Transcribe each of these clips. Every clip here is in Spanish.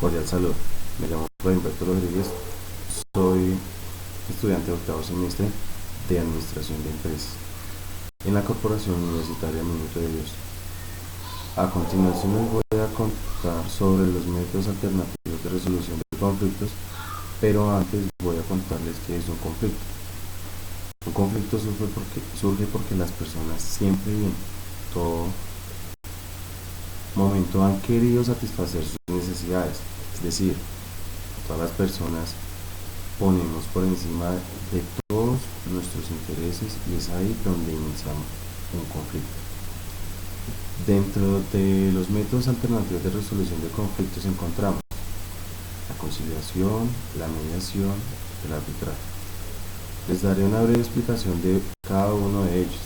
Cordial saludo. Me llamo Humberto Rodríguez. Soy estudiante de octavo semestre de Administración de Empresas en la Corporación Universitaria Minuto de Dios. A continuación les voy a contar sobre los métodos alternativos de resolución de conflictos, pero antes voy a contarles qué es un conflicto. Un conflicto surge porque las personas siempre y en todo momento han querido satisfacer sus necesidades, es decir, todas las personas ponemos por encima de todos nuestros intereses y es ahí donde iniciamos un conflicto. Dentro de los métodos alternativos de resolución de conflictos encontramos la conciliación, la mediación, el arbitraje. Les daré una breve explicación de cada uno de ellos.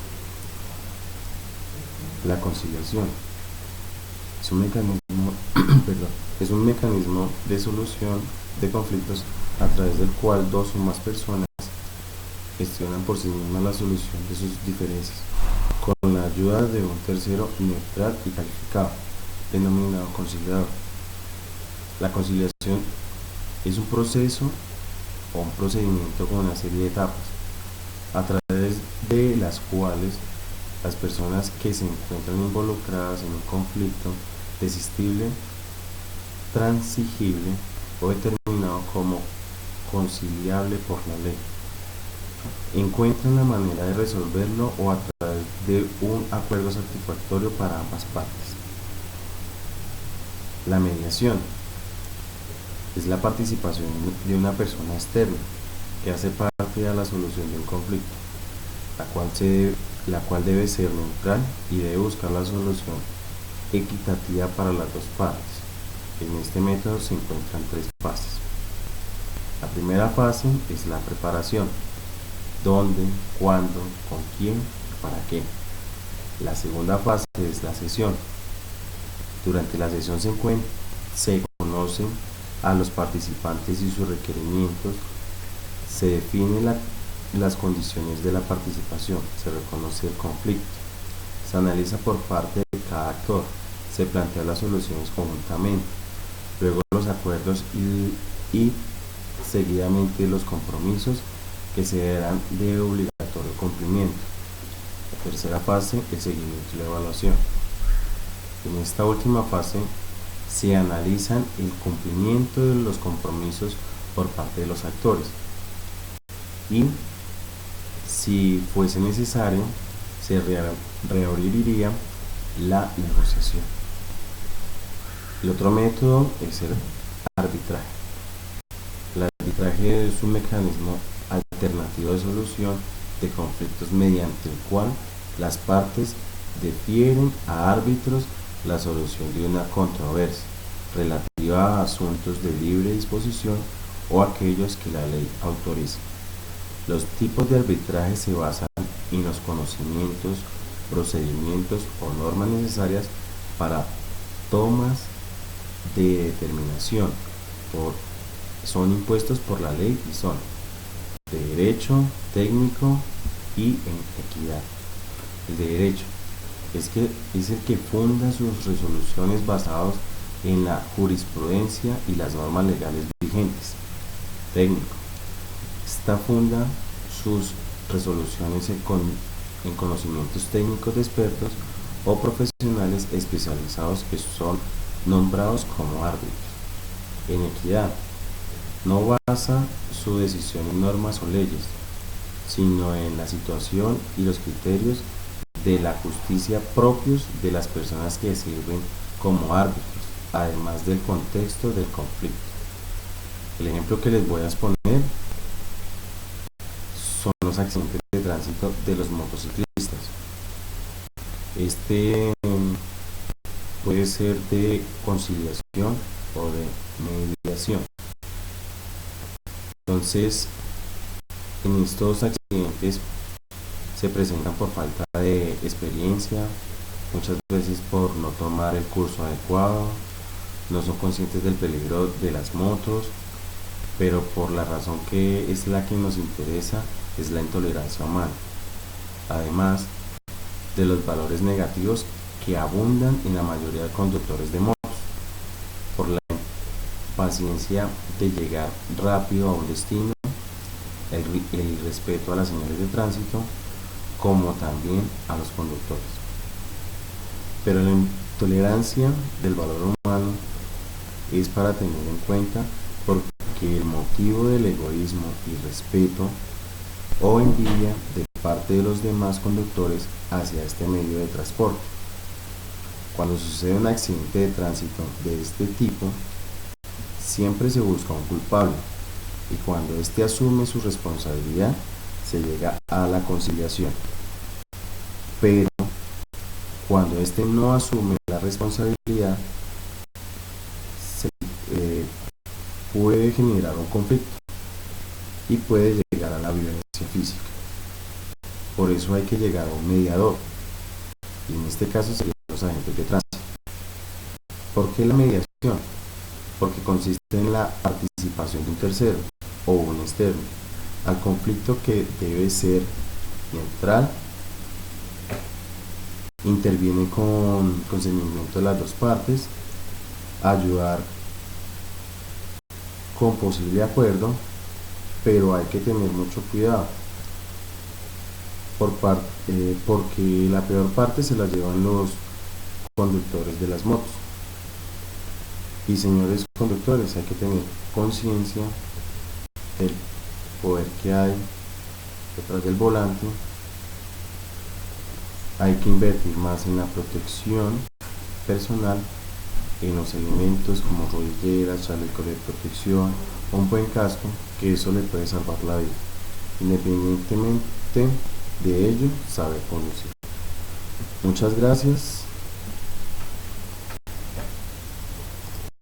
La conciliación es un mecanismo, es un mecanismo de solución de conflictos a través del cual dos o más personas gestionan por sí mismas la solución de sus diferencias con la ayuda de un tercero neutral y calificado, denominado conciliador. La conciliación es un proceso o un procedimiento con una serie de etapas, a través de las cuales las personas que se encuentran involucradas en un conflicto desistible, transigible o determinado como conciliable por la ley, encuentran la manera de resolverlo o a través de un acuerdo satisfactorio para ambas partes. La mediación es la participación de una persona externa que hace parte de la solución de un conflicto, la cual debe ser neutral y debe buscar la solución equitativa para las dos partes. En este método se encuentran tres fases. La primera fase es la preparación: dónde, cuándo, con quién y para qué. La segunda fase es la sesión. Durante la sesión se conocen a los participantes y sus requerimientos, se definen las condiciones de la participación, se reconoce el conflicto, se analiza por parte de cada actor, se plantean las soluciones conjuntamente, luego los acuerdos y seguidamente los compromisos que se darán de obligatorio cumplimiento. La tercera fase, el seguimiento y la evaluación. En esta última fase se analizan el cumplimiento de los compromisos por parte de los actores y, si fuese necesario, se reabriría la negociación. El otro método es el arbitraje. El arbitraje es un mecanismo alternativo de solución de conflictos mediante el cual las partes defieren a árbitros la solución de una controversia relativa a asuntos de libre disposición o aquellos que la ley autoriza. Los tipos de arbitraje se basan en los conocimientos, procedimientos o normas necesarias para tomas de determinación. Son impuestos por la ley y son de derecho, técnico y en equidad. El de derecho es el que funda sus resoluciones basados en la jurisprudencia y las normas legales vigentes. Técnico: esta funda sus resoluciones en conocimientos técnicos de expertos o profesionales especializados que son nombrados como árbitros. En equidad, no basa su decisión en normas o leyes, sino en la situación y los criterios de la justicia propios de las personas que sirven como árbitros, además del contexto del conflicto. El ejemplo que les voy a exponer son los accidentes de tránsito de los motociclistas. Este puede ser de conciliación o de mediación. Entonces, en estos accidentes se presentan por falta de experiencia, muchas veces por no tomar el curso adecuado, no son conscientes del peligro de las motos, pero por la razón que es la que nos interesa, es la intolerancia humana, además de los valores negativos que abundan en la mayoría de conductores de motos, por la paciencia de llegar rápido a un destino, el respeto a las señales de tránsito, como también a los conductores. Pero la intolerancia del valor humano es para tener en cuenta porque el motivo del egoísmo y respeto o envidia de parte de los demás conductores hacia este medio de transporte. Cuando sucede un accidente de tránsito de este tipo, siempre se busca un culpable y cuando éste asume su responsabilidad, se llega a la conciliación. Pero cuando éste no asume la responsabilidad, se puede generar un conflicto y puede llegar a la violencia física. Por eso hay que llegar a un mediador, y en este caso serían los agentes de tránsito. ¿Por qué la mediación? Porque consiste en la participación de un tercero o un externo al conflicto que debe ser neutral. Interviene con consentimiento de las dos partes, ayudar con posible acuerdo, pero hay que tener mucho cuidado porque la peor parte se la llevan los conductores de las motos. Y señores conductores, hay que tener conciencia del poder que hay detrás del volante. Hay que invertir más en la protección personal, en los elementos como rodilleras, chaleco de protección, un buen casco, que eso le puede salvar la vida. Independientemente de ello, saber conducir. Muchas gracias.